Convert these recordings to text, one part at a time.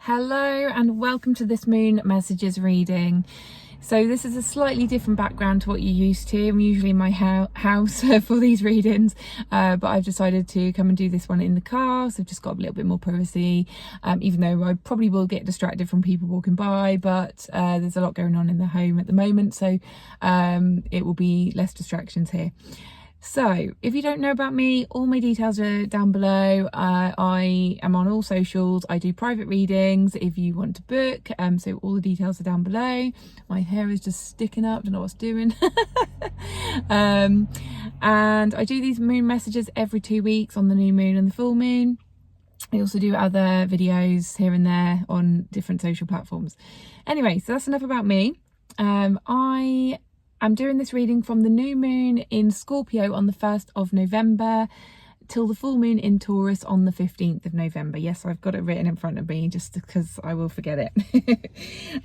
Hello and welcome to this moon messages reading. So this is a slightly different background to what you're used to. I'm usually in my house for these readings, but I've decided to come and do this one in the car, so I've just got a little bit more privacy, even though I probably will get distracted from people walking by, but there's a lot going on in the home at the moment, so it will be less distractions here. So if you don't know about me, all my details are down below. I am on all socials. I do private readings if you want to book, so all the details are down below. My hair is just sticking up, don't know what's doing. And I do these moon messages every 2 weeks on the new moon and the full moon. I also do other videos here and there on different social platforms. Anyway, so that's enough about me. I'm doing this reading from the new moon in Scorpio on the 1st of November till the full moon in Taurus on the 15th of November. Yes, I've got it written in front of me just because I will forget it.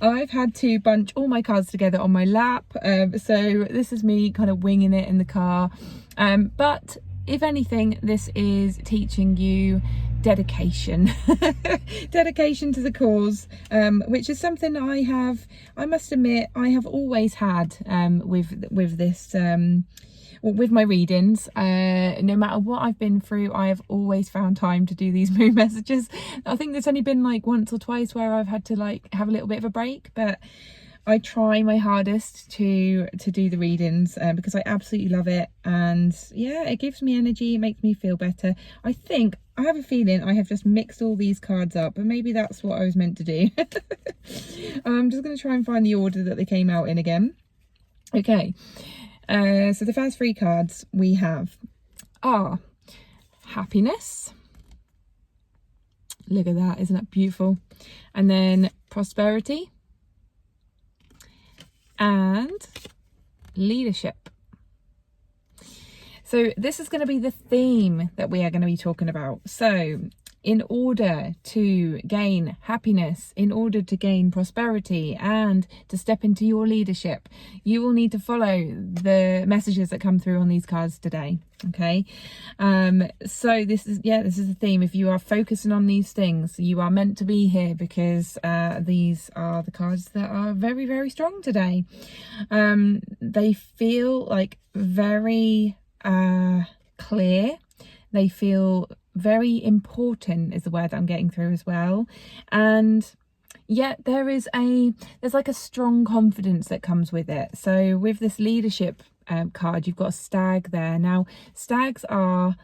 I've had to bunch all my cards together on my lap, so this is me kind of winging it in the car. But if anything, this is teaching you dedication. Dedication to the cause, which is something I must admit I have always had with this with my readings. No matter what I've been through, I have always found time to do these moon messages. I think there's only been like once or twice where I've had to like have a little bit of a break, but I try my hardest to do the readings because I absolutely love it, and yeah, it gives me energy, it makes me feel better. I have a feeling I have just mixed all these cards up, and maybe that's what I was meant to do. I'm just going to try and find the order that they came out in again. Okay, so the first three cards we have are happiness. Look at that, isn't that beautiful? And then prosperity and leadership. So this is going to be the theme that we are going to be talking about. So in order to gain happiness, in order to gain prosperity and to step into your leadership, you will need to follow the messages that come through on these cards today. Okay, so this is the theme. If you are focusing on these things, you are meant to be here, because these are the cards that are very, very strong today. They feel like very clear. They feel very important is the word that I'm getting through as well, and yet there's like a strong confidence that comes with it. So with this leadership card, you've got a stag there. Now stags are,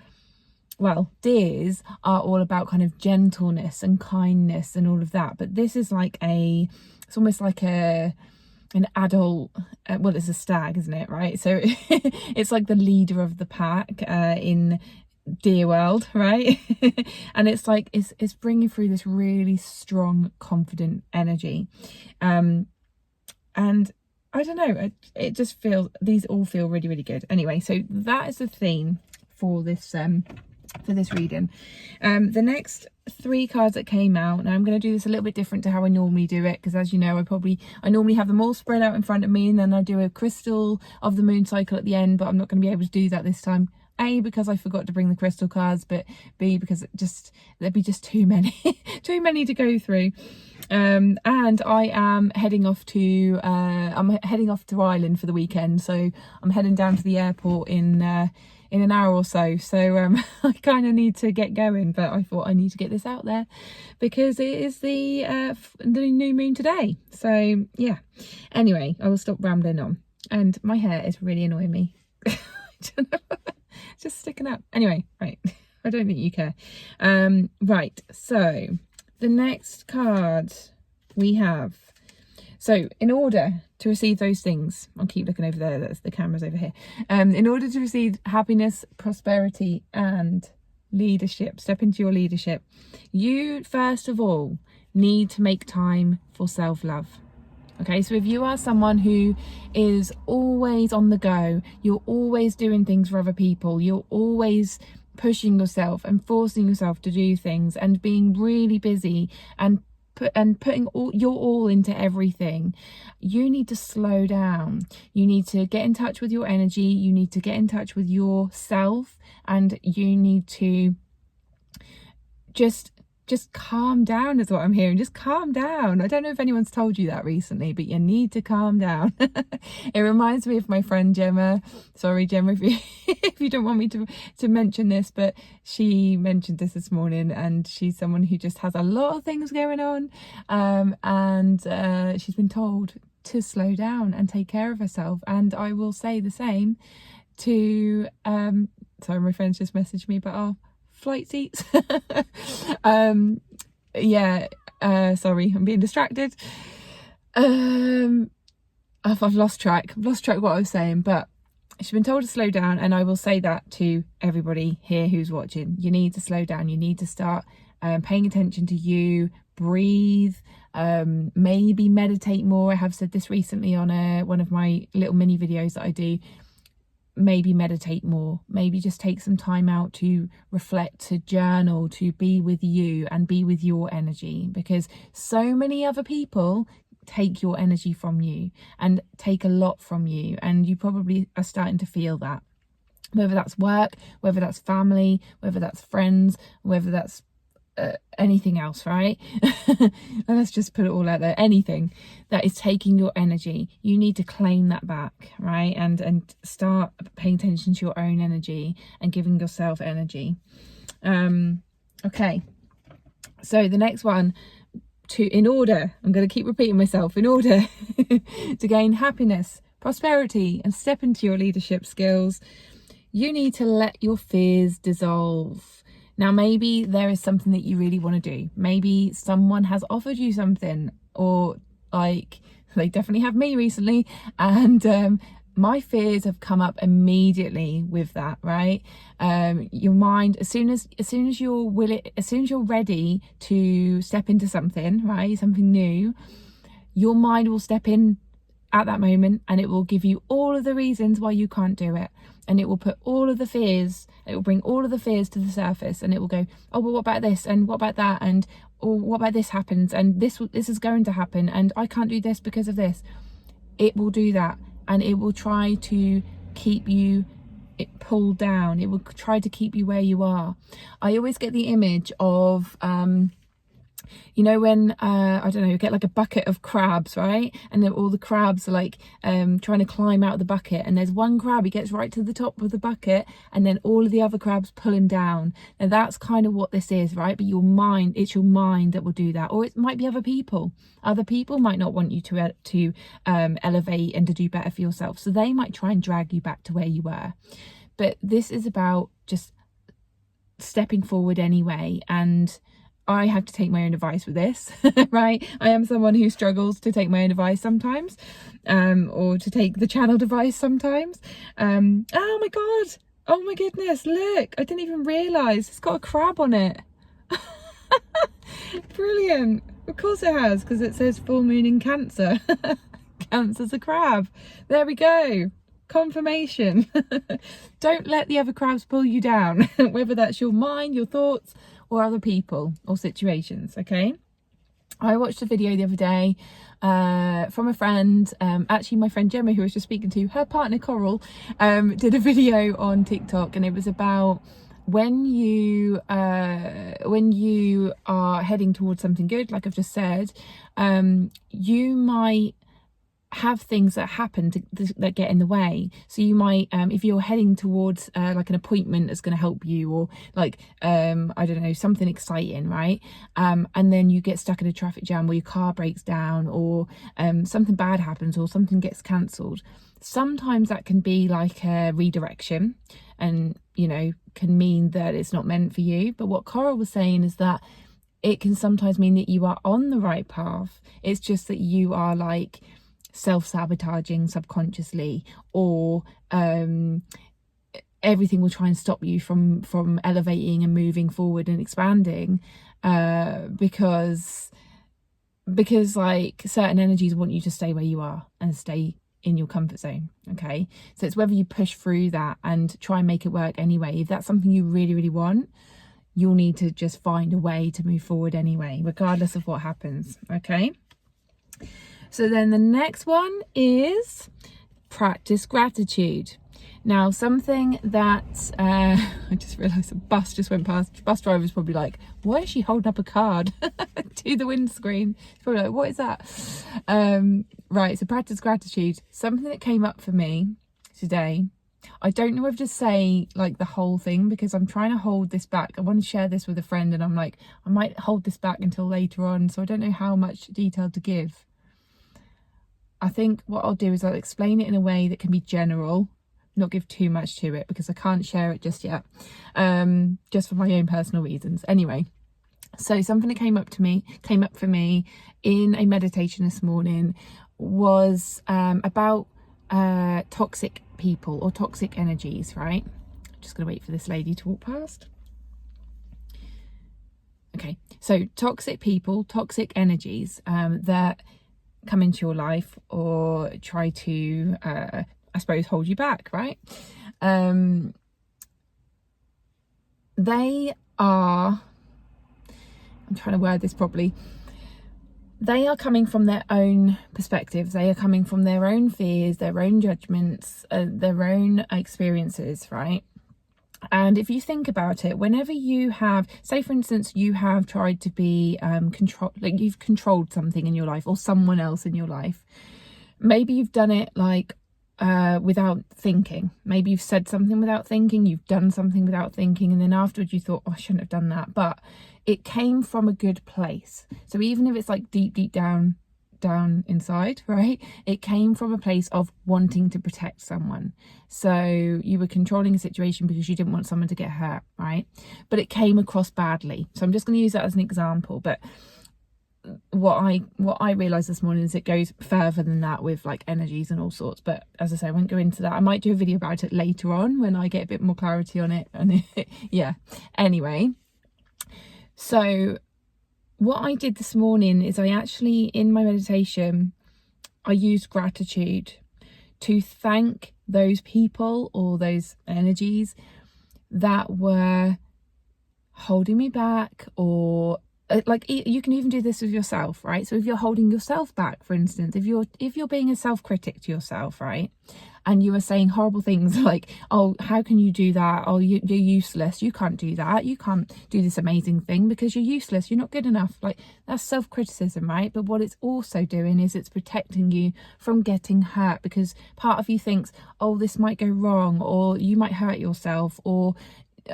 well, deers are all about kind of gentleness and kindness and all of that, but this is like it's almost like an adult, well, it's a stag, isn't it, right? So it's like the leader of the pack in deer world, right? And it's like it's bringing through this really strong, confident energy, and I don't know, it just feels, these all feel really, really good. Anyway, so that is the theme for this reading. The next three cards that came out, now I'm going to do this a little bit different to how I normally do it, because as you know, I normally have them all spread out in front of me, and then I do a crystal of the moon cycle at the end, but I'm not going to be able to do that this time. A, because I forgot to bring the crystal cards, but B, because there'd be just too many to go through. And I am heading off to Ireland for the weekend, so I'm heading down to the airport in an hour or so. So I kind of need to get going, but I thought I need to get this out there because it is the new moon today. So yeah. Anyway, I will stop rambling on. And my hair is really annoying me. I don't know. It's just sticking up. Anyway, right. I don't think you care. Right. So the next card we have. So in order to receive those things, I'll keep looking over there, that's the camera's over here. In order to receive happiness, prosperity and leadership, step into your leadership, you first of all need to make time for self-love. Okay, so if you are someone who is always on the go, you're always doing things for other people, you're always pushing yourself and forcing yourself to do things and being really busy and putting your all into everything, you need to slow down. You need to get in touch with your energy, you need to get in touch with yourself, and you need to just just calm down is what I'm hearing. Just calm down. I don't know if anyone's told you that recently, but you need to calm down. It reminds me of my friend Gemma. Sorry, Gemma, if you if you don't want me to mention this, but she mentioned this morning, and she's someone who just has a lot of things going on, and she's been told to slow down and take care of herself. And I will say the same to sorry, my friends just messaged me about our flight seats. Yeah, sorry, I'm being distracted. I've lost track what I was saying, but she's been told to slow down, and I will say that to everybody here who's watching. You need to slow down. You need to start paying attention to you, breathe, maybe meditate more. I have said this recently on one of my little mini videos that I do. Maybe meditate more, maybe just take some time out to reflect, to journal, to be with you and be with your energy, because so many other people take your energy from you and take a lot from you, and you probably are starting to feel that, whether that's work, whether that's family, whether that's friends, whether that's anything else, right? Let's just put it all out there. Anything that is taking your energy, you need to claim that back, right? And start paying attention to your own energy and giving yourself energy. Okay, so the next one, I'm going to keep repeating myself, in order to gain happiness, prosperity, and step into your leadership skills, you need to let your fears dissolve. Now, maybe there is something that you really want to do. Maybe someone has offered you something, or like they definitely have me recently, and my fears have come up immediately with that, right? Your mind, as soon as you're ready to step into something, right, something new, your mind will step in at that moment, and it will give you all of the reasons why you can't do it, and it will put all of the fears, it will bring all of the fears to the surface, and it will go, oh, well, what about this, and what about that, and or what about this happens, and this is going to happen, and I can't do this because of this. It will do that, and it will try to keep you pulled down. It will try to keep you where you are. I always get the image of you know, when I don't know, you get like a bucket of crabs, right? And then all the crabs are like trying to climb out of the bucket, and there's one crab, he gets right to the top of the bucket, and then all of the other crabs pull him down. And that's kind of what this is, right? But your mind, it's your mind that will do that. Or it might be other people might not want you to elevate and to do better for yourself, so they might try and drag you back to where you were. But this is about just stepping forward anyway. And I have to take my own advice with this, right? I am someone who struggles to take my own advice sometimes, or to take the channeled advice sometimes. Oh my God. Oh my goodness. Look, I didn't even realise it's got a crab on it. Brilliant. Of course it has, because it says full moon in Cancer. Cancer's a crab. There we go. Confirmation. Don't let the other crabs pull you down, whether that's your mind, your thoughts, or other people or situations. Okay, I watched a video the other day from a friend, actually my friend Gemma, who I was just speaking to, her partner Coral did a video on TikTok, and it was about when you are heading towards something good, like I've just said, you might have things that happen that get in the way. So you might if you're heading towards like an appointment that's going to help you, or like I don't know, something exciting, right, and then you get stuck in a traffic jam, or your car breaks down, or something bad happens, or something gets cancelled. Sometimes that can be like a redirection, and you know, can mean that it's not meant for you. But what Coral was saying is that it can sometimes mean that you are on the right path. It's just that you are like self-sabotaging subconsciously, or everything will try and stop you from elevating and moving forward and expanding, because like certain energies want you to stay where you are and stay in your comfort zone. Okay, so it's whether you push through that and try and make it work anyway. If that's something you really, really want, you'll need to just find a way to move forward anyway, regardless of what happens. Okay, so then the next one is practice gratitude. Now, something that I just realised a bus just went past. The bus driver's probably like, why is she holding up a card to the windscreen? It's probably like, what is that? Right, so practice gratitude. Something that came up for me today. I don't know if to say like the whole thing, because I'm trying to hold this back. I want to share this with a friend, and I'm like, I might hold this back until later on. So I don't know how much detail to give. I think what I'll do is I'll explain it in a way that can be general, not give too much to it, because I can't share it just yet, just for my own personal reasons. Anyway, so something that came up for me in a meditation this morning was about toxic people or toxic energies, right? I'm just gonna wait for this lady to walk past. Okay, so toxic people, toxic energies that come into your life or try to I suppose hold you back, right? They are, I'm trying to word this properly, they are coming from their own perspectives. They are coming from their own fears, their own judgments, their own experiences, right? And if you think about it, whenever you have, say for instance, you have tried to be like you've controlled something in your life or someone else in your life, maybe you've done it like without thinking. Maybe you've said something without thinking, you've done something without thinking, and then afterwards you thought, oh, I shouldn't have done that, but it came from a good place. So even if it's like deep down inside, right, it came from a place of wanting to protect someone. So you were controlling a situation because you didn't want someone to get hurt, right? But it came across badly. So I'm just going to use that as an example. But what I realized this morning is it goes further than that with like energies and all sorts. But as I say, I won't go into that. I might do a video about it later on when I get a bit more clarity on it. And yeah, anyway, so what I did this morning is I actually, in my meditation, I used gratitude to thank those people or those energies that were holding me back, or like you can even do this with yourself, right? So if you're holding yourself back, for instance, if you're being a self-critic to yourself, right, and you are saying horrible things like, oh, how can you do that? Oh, you're useless, you can't do that, you can't do this amazing thing because you're useless, you're not good enough. Like, that's self-criticism, right? But what it's also doing is it's protecting you from getting hurt, because part of you thinks, oh, this might go wrong, or you might hurt yourself, or you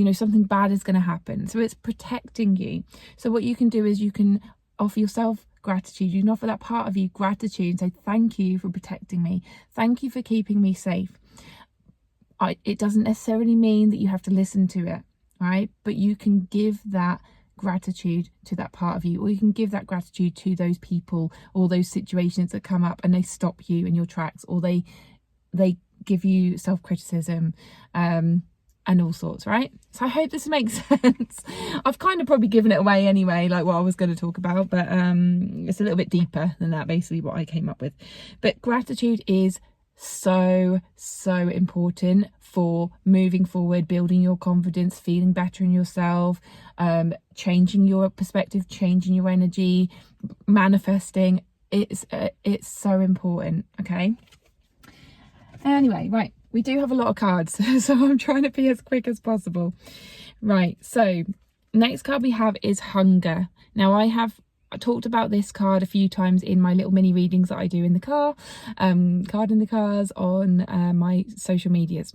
know, something bad is going to happen. So it's protecting you. So what you can do is you can offer yourself gratitude. You can offer that part of you gratitude and say, thank you for protecting me, thank you for keeping me safe. It doesn't necessarily mean that you have to listen to it, right? But you can give that gratitude to that part of you, or you can give that gratitude to those people or those situations that come up and they stop you in your tracks, or they give you self-criticism and all sorts, right? So I hope this makes sense. I've kind of probably given it away anyway, like what I was going to talk about, but it's a little bit deeper than that, basically what I came up with. But gratitude is so important for moving forward, building your confidence, feeling better in yourself, changing your perspective, changing your energy, manifesting. It's so important. Okay, anyway, right, we do have a lot of cards, so I'm trying to be as quick as possible. Right, so next card we have is Hunger. Now I talked about this card a few times in my little mini readings that I do in the car, card in the cars, on my social medias.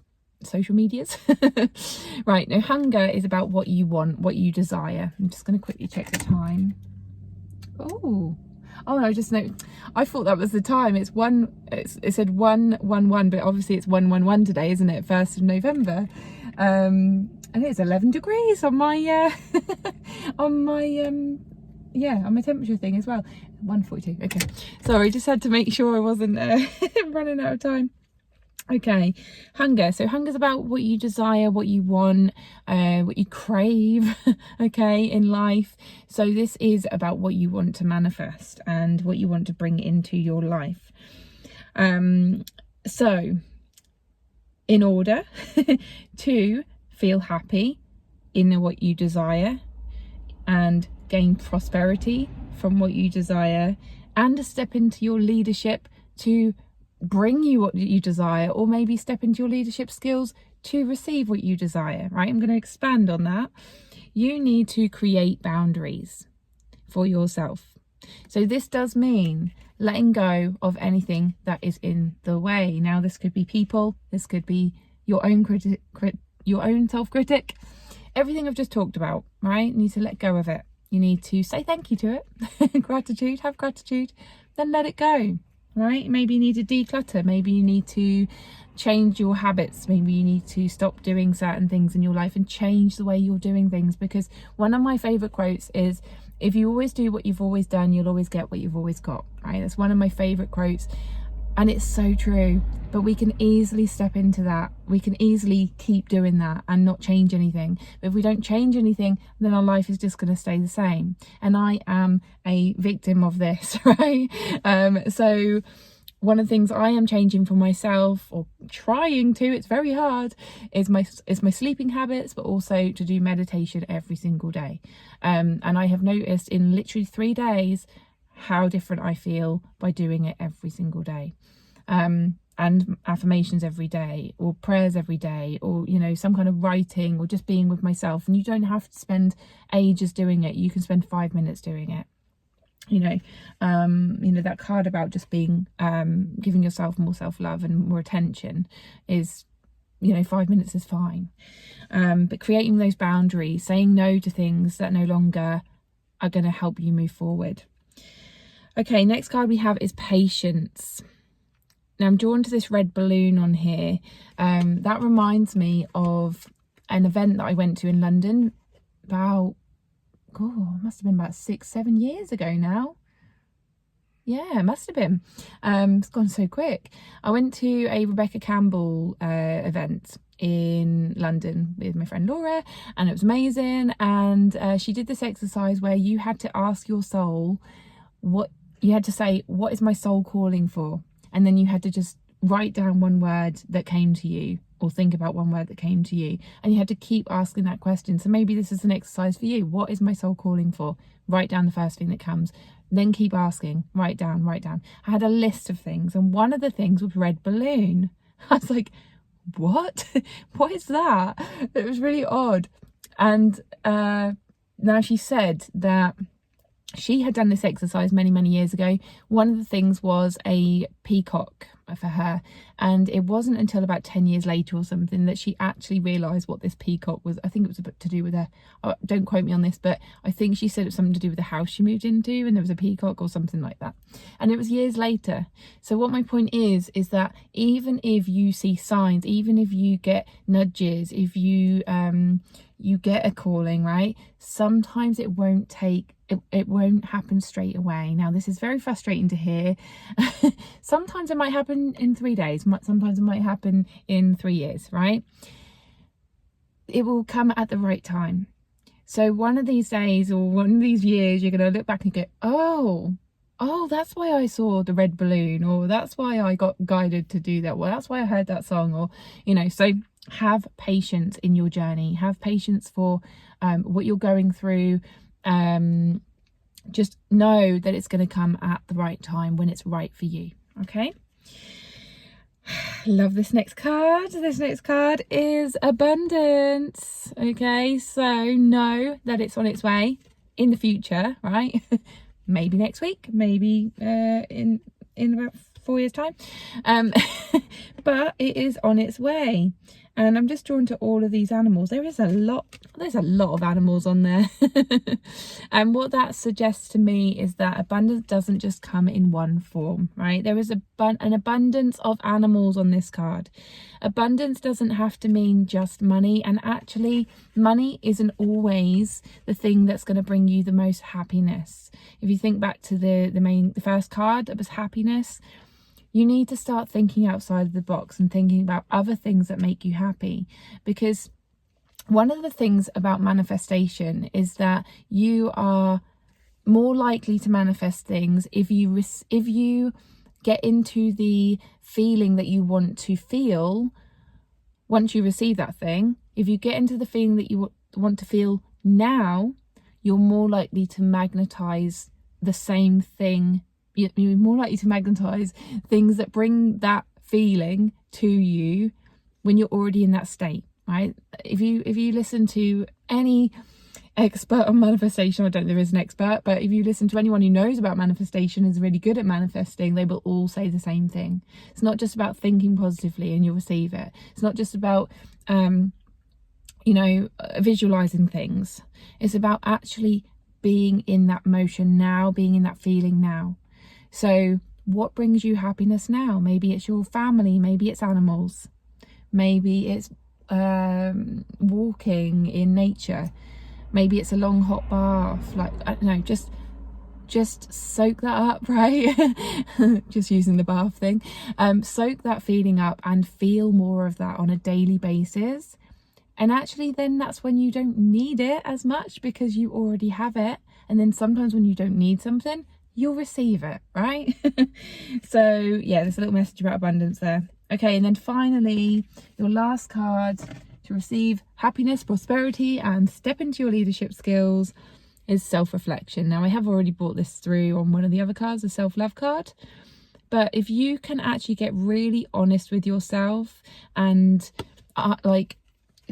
Right, now Hunger is about what you want, what you desire. I'm just going to quickly check the time. Oh no, just no, I thought that was the time. It said 111, but obviously it's 111 today, isn't it? 1st of November. And it's 11 degrees on my on my temperature thing as well. 1:42. Okay, sorry, just had to make sure I wasn't running out of time. Okay, Hunger. So Hunger's about what you desire, what you want, what you crave, okay, in life. So this is about what you want to manifest and what you want to bring into your life. So in order to feel happy in what you desire and gain prosperity from what you desire, and to step into your leadership to bring you what you desire, or maybe step into your leadership skills to receive what you desire, right? I'm going to expand on that. You need to create boundaries for yourself. So this does mean letting go of anything that is in the way. Now, this could be people, this could be your own your own self-critic, everything I've just talked about, right? You need to let go of it. You need to say thank you to it. Gratitude, have gratitude, then let it go, right? Maybe you need to declutter. Maybe you need to change your habits. Maybe you need to stop doing certain things in your life and change the way you're doing things. Because one of my favorite quotes is, if you always do what you've always done, you'll always get what you've always got, right? That's one of my favorite quotes. And it's so true, but we can easily step into that. We can easily keep doing that and not change anything. But if we don't change anything, then our life is just going to stay the same. And I am a victim of this, right? So one of the things I am changing for myself, or trying to, it's very hard, is my sleeping habits, but also to do meditation every single day. And I have noticed in literally 3 days how different I feel by doing it every single day. And affirmations every day, or prayers every day, or, you know, some kind of writing, or just being with myself. And you don't have to spend ages doing it. You can spend 5 minutes doing it. You know, that card about just being, giving yourself more self-love and more attention is, 5 minutes is fine. But creating those boundaries, saying no to things that no longer are going to help you move forward. Okay, next card we have is patience. Now I'm drawn to this red balloon on here. That reminds me of an event that I went to in London about, must have been about 6-7 years ago now. Yeah, it must have been. It's gone so quick. I went to a Rebecca Campbell event in London with my friend Laura, and it was amazing. And she did this exercise where you had to ask your soul what is my soul calling for? And then you had to just write down one word that came to you, or think about one word that came to you, and you had to keep asking that question. So maybe this is an exercise for you. What is my soul calling for? Write down the first thing that comes, then keep asking. Write down. I had a list of things, and one of the things was red balloon. I was like, what? What is that? It was really odd. And now she said that she had done this exercise many years ago. One of the things was a peacock for her, and it wasn't until about 10 years later or something that she actually realized what this peacock was. I think it was a bit to do with her, don't quote me on this, but I think she said it was something to do with the house she moved into, and there was a peacock or something like that, and it was years later. So what my point is that even if you see signs, even if you get nudges, if you get a calling, right, sometimes it won't happen straight away. Now, this is very frustrating to hear. Sometimes it might happen in 3 days, sometimes it might happen in 3 years, right? It will come at the right time. So one of these days, or one of these years, you're going to look back and go, oh, that's why I saw the red balloon, or that's why I got guided to do that, well, that's why I heard that song, or, so have patience in your journey. Have patience for what you're going through. Just know that it's going to come at the right time, when it's right for you. Okay. Love this next card. This next card is abundance. Okay, so know that it's on its way in the future, right? Maybe next week, maybe in about 4 years time, but it is on its way. And I'm just drawn to all of these animals. There's a lot of animals on there. And what that suggests to me is that abundance doesn't just come in one form, right? There is an abundance of animals on this card. Abundance doesn't have to mean just money. And actually, money isn't always the thing that's going to bring you the most happiness. If you think back to the first card, that was happiness. You need to start thinking outside of the box and thinking about other things that make you happy. Because one of the things about manifestation is that you are more likely to manifest things if you get into the feeling that you want to feel once you receive that thing. If you get into the feeling that you want to feel now, you're more likely to magnetize the same thing you're more likely to magnetize things that bring that feeling to you when you're already in that state, right? If you listen to any expert on manifestation, I don't know if there is an expert, but if you listen to anyone who knows about manifestation, is really good at manifesting, they will all say the same thing. It's not just about thinking positively and you'll receive it. It's not just about visualizing things. It's about actually being in that motion now, being in that feeling now. So what brings you happiness now? Maybe it's your family, maybe it's animals, maybe it's walking in nature, maybe it's a long hot bath. Like, I don't know, just soak that up, right? Just using the bath thing. Soak that feeling up and feel more of that on a daily basis. And actually then that's when you don't need it as much, because you already have it. And then sometimes when you don't need something, you'll receive it, right? So yeah, there's a little message about abundance there. Okay, and then finally, your last card to receive happiness, prosperity, and step into your leadership skills is self-reflection. Now, I have already brought this through on one of the other cards, the self-love card. But if you can actually get really honest with yourself and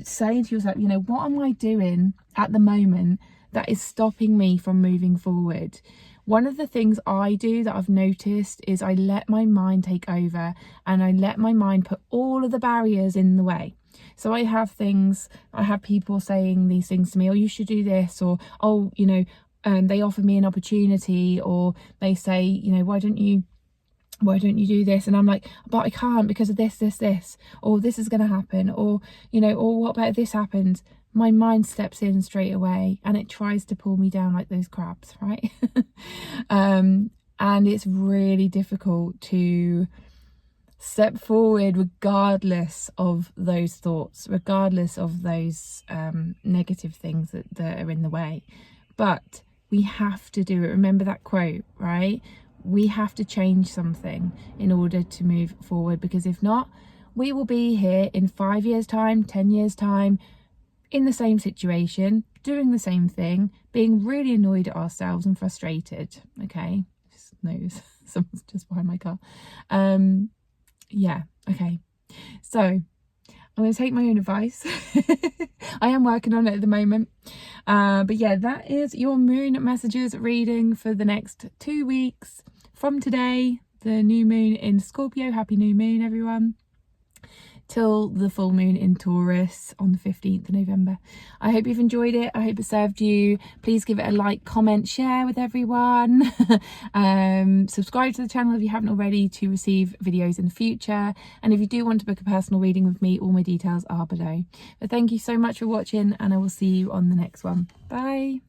say to yourself, what am I doing at the moment that is stopping me from moving forward? One of the things I do that I've noticed is I let my mind take over, and I let my mind put all of the barriers in the way. So I have people saying these things to me, oh, you should do this, or, oh, they offer me an opportunity, or they say, why don't you do this? And I'm like, but I can't because of this, or this is going to happen, or, or what about if this happens? My mind steps in straight away and it tries to pull me down like those crabs, right? And it's really difficult to step forward regardless of those thoughts, regardless of those negative things that are in the way. But we have to do it. Remember that quote, right? We have to change something in order to move forward, because if not, we will be here in 5 years' time, 10 years' time, in the same situation, doing the same thing, being really annoyed at ourselves and frustrated. Okay, just knows someone's just behind my car. Yeah, okay. So I'm going to take my own advice. I am working on it at the moment. But yeah, that is your moon messages reading for the next 2 weeks from today, the new moon in Scorpio. Happy new moon, everyone. Till the full moon in Taurus on the 15th of November. I hope you've enjoyed it. I hope it served you. Please give it a like, comment, share with everyone. Subscribe to the channel if you haven't already to receive videos in the future. And if you do want to book a personal reading with me, all my details are below. But thank you so much for watching, and I will see you on the next one. Bye.